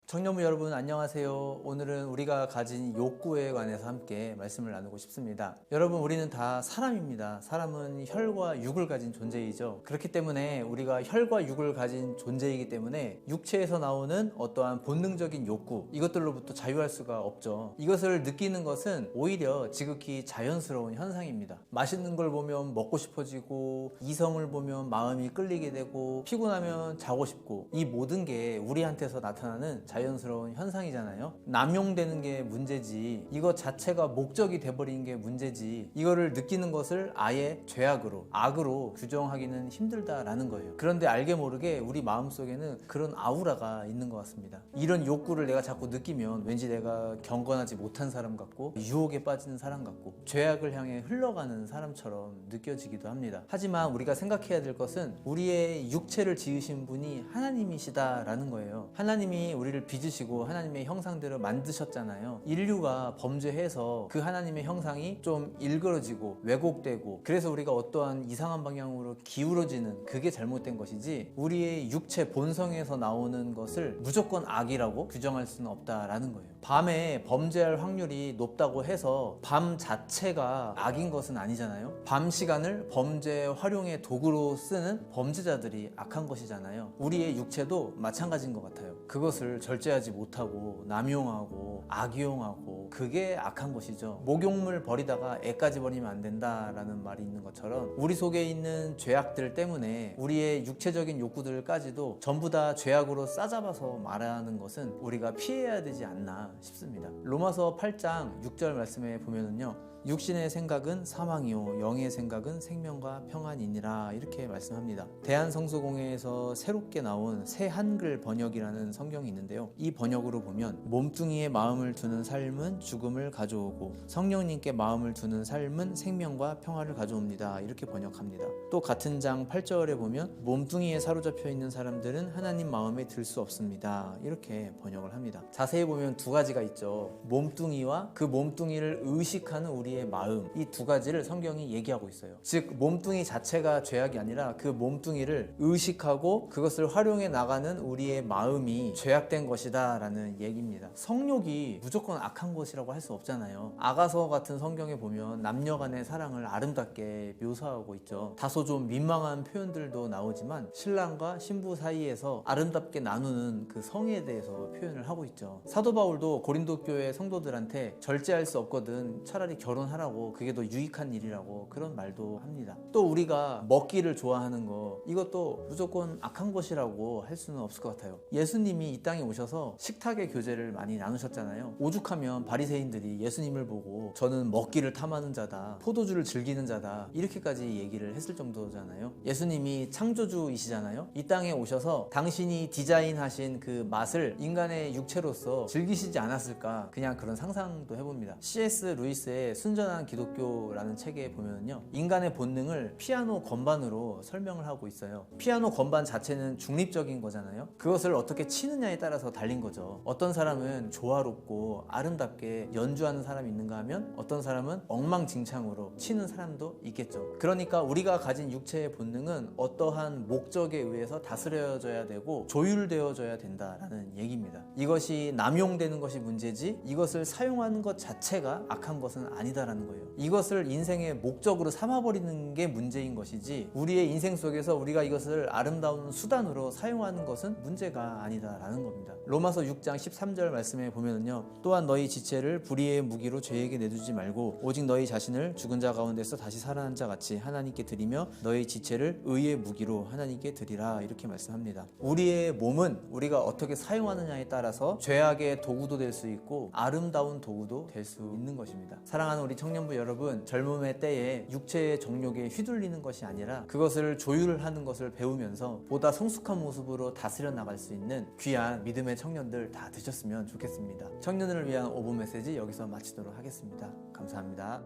청년부 여러분 안녕하세요. 오늘은 우리가 가진 욕구에 관해서 함께 말씀을 나누고 싶습니다. 여러분, 우리는 다 사람입니다. 사람은 혈과 육을 가진 존재이죠. 그렇기 때문에 우리가 혈과 육을 가진 존재이기 때문에 육체에서 나오는 어떠한 본능적인 욕구, 이것들로부터 자유할 수가 없죠. 이것을 느끼는 것은 오히려 지극히 자연스러운 현상입니다. 맛있는 걸 보면 먹고 싶어지고, 이성을 보면 마음이 끌리게 되고, 피곤하면 자고 싶고, 이 모든 게 우리한테서 나타나는 자연스러운 현상이잖아요. 남용되는 게 문제지, 이것 자체가 목적이 돼버린 게 문제지, 이거를 느끼는 것을 아예 죄악으로, 악으로 규정하기는 힘들다라는 거예요. 그런데 알게 모르게 우리 마음속에는 그런 아우라가 있는 것 같습니다. 이런 욕구를 내가 자꾸 느끼면 왠지 내가 경건하지 못한 사람 같고, 유혹에 빠지는 사람 같고, 죄악을 향해 흘러가는 사람처럼 느껴지기도 합니다. 하지만 우리가 생각해야 될 것은 우리의 육체를 지으신 분이 하나님이시다라는 거예요. 하나님이 우리를 빚으시고 하나님의 형상대로 만드셨잖아요. 인류가 범죄해서 그 하나님의 형상이 좀 일그러지고 왜곡되고, 그래서 우리가 어떠한 이상한 방향으로 기울어지는, 그게 잘못된 것이지, 우리의 육체 본성에서 나오는 것을 무조건 악이라고 규정할 수는 없다라는 거예요. 밤에 범죄할 확률이 높다고 해서 밤 자체가 악인 것은 아니잖아요. 밤 시간을 범죄 활용의 도구로 쓰는 범죄자들이 악한 것이잖아요. 우리의 육체도 마찬가지인 것 같아요. 그것을 절제하지 못하고 남용하고 악용하고, 그게 악한 것이죠. 목욕물 버리다가 애까지 버리면 안 된다라는 말이 있는 것처럼, 우리 속에 있는 죄악들 때문에 우리의 육체적인 욕구들까지도 전부 다 죄악으로 싸잡아서 말하는 것은 우리가 피해야 되지 않나 싶습니다. 로마서 8장 6절 말씀에 보면은요, 육신의 생각은 사망이요 영의 생각은 생명과 평안이니라, 이렇게 말씀합니다. 대한성서공회에서 새롭게 나온 새 한글 번역이라는 성경이 있는데요, 이 번역으로 보면 몸뚱이에 마음을 두는 삶은 죽음을 가져오고 성령님께 마음을 두는 삶은 생명과 평화를 가져옵니다, 이렇게 번역합니다. 또 같은 장 8절에 보면 몸뚱이에 사로잡혀 있는 사람들은 하나님 마음에 들 수 없습니다, 이렇게 번역을 합니다. 자세히 보면 두 가지가 있죠. 몸뚱이와 그 몸뚱이를 의식하는 우리의 마음, 이 두 가지를 성경이 얘기하고 있어요. 즉, 몸뚱이 자체가 죄악이 아니라 그 몸뚱이를 의식하고 그것을 활용해 나가는 우리의 마음이 죄악된 것이다 라는 얘기입니다. 성욕이 무조건 악한 것이라고 할 수 없잖아요. 아가서 같은 성경에 보면 남녀 간의 사랑을 아름답게 묘사하고 있죠. 다소 좀 민망한 표현들도 나오지만 신랑과 신부 사이에서 아름답게 나누는 그 성에 대해서 표현을 하고 있죠. 사도 바울도 고린도 교회 성도들한테 절제할 수 없거든 차라리 결혼하라고, 그게 더 유익한 일이라고 그런 말도 합니다. 또 우리가 먹기를 좋아하는 거, 이것도 무조건 악한 것이라고 할 수는 없을 것 같아요. 예수님이 이 땅에 오셔서 식탁의 교제를 많이 나누셨잖아요. 오죽하면 바리새인들이 예수님을 보고 저는 먹기를 탐하는 자다, 포도주를 즐기는 자다, 이렇게까지 얘기를 했을 정도잖아요. 예수님이 창조주이시잖아요. 이 땅에 오셔서 당신이 디자인하신 그 맛을 인간의 육체로서 즐기시지 않았을까, 그냥 그런 상상도 해봅니다. C.S. 루이스의 순전한 기독교라는 책에 보면요, 인간의 본능을 피아노 건반으로 설명을 하고 있어요. 피아노 건반 자체는 중립적인 거잖아요. 그것을 어떻게 치느냐에 따라서 달린 거죠. 어떤 사람은 조화롭고 아름답게 연주하는 사람이 있는가 하면, 어떤 사람은 엉망진창으로 치는 사람도 있겠죠. 그러니까 우리가 가진 육체의 본능은 어떠한 목적에 의해서 다스려져야 되고 조율되어져야 된다라는 얘기입니다. 이것이 남용되는 것이 문제지, 이것을 사용하는 것 자체가 악한 것은 아니다라는 거예요. 이것을 인생의 목적으로 삼아버리는 게 문제인 것이지, 우리의 인생 속에서 우리가 이것을 아름다운 수단으로 사용하는 것은 문제가 아니다라는 겁니다. 로마서 6장 13절 말씀에 보면은요, 또한 너희 지체를 불의의 무기로 죄에게 내두지 말고 오직 너희 자신을 죽은 자 가운데서 다시 살아난 자 같이 하나님께 드리며 너희 지체를 의의 무기로 하나님께 드리라, 이렇게 말씀합니다. 우리의 몸은 우리가 어떻게 사용하느냐에 따라서 죄악의 도구도 될 수 있고 아름다운 도구도 될 수 있는 것입니다. 사랑하는 우리 청년부 여러분, 젊음의 때에 육체의 정욕에 휘둘리는 것이 아니라 그것을 조율하는 것을 배우면서 보다 성숙한 모습으로 다스려 나갈 수 있는 귀한 믿음의 청년들 다 되셨으면 좋겠습니다. 청년들을 위한 5분 메시지 여기서 마치도록 하겠습니다. 감사합니다.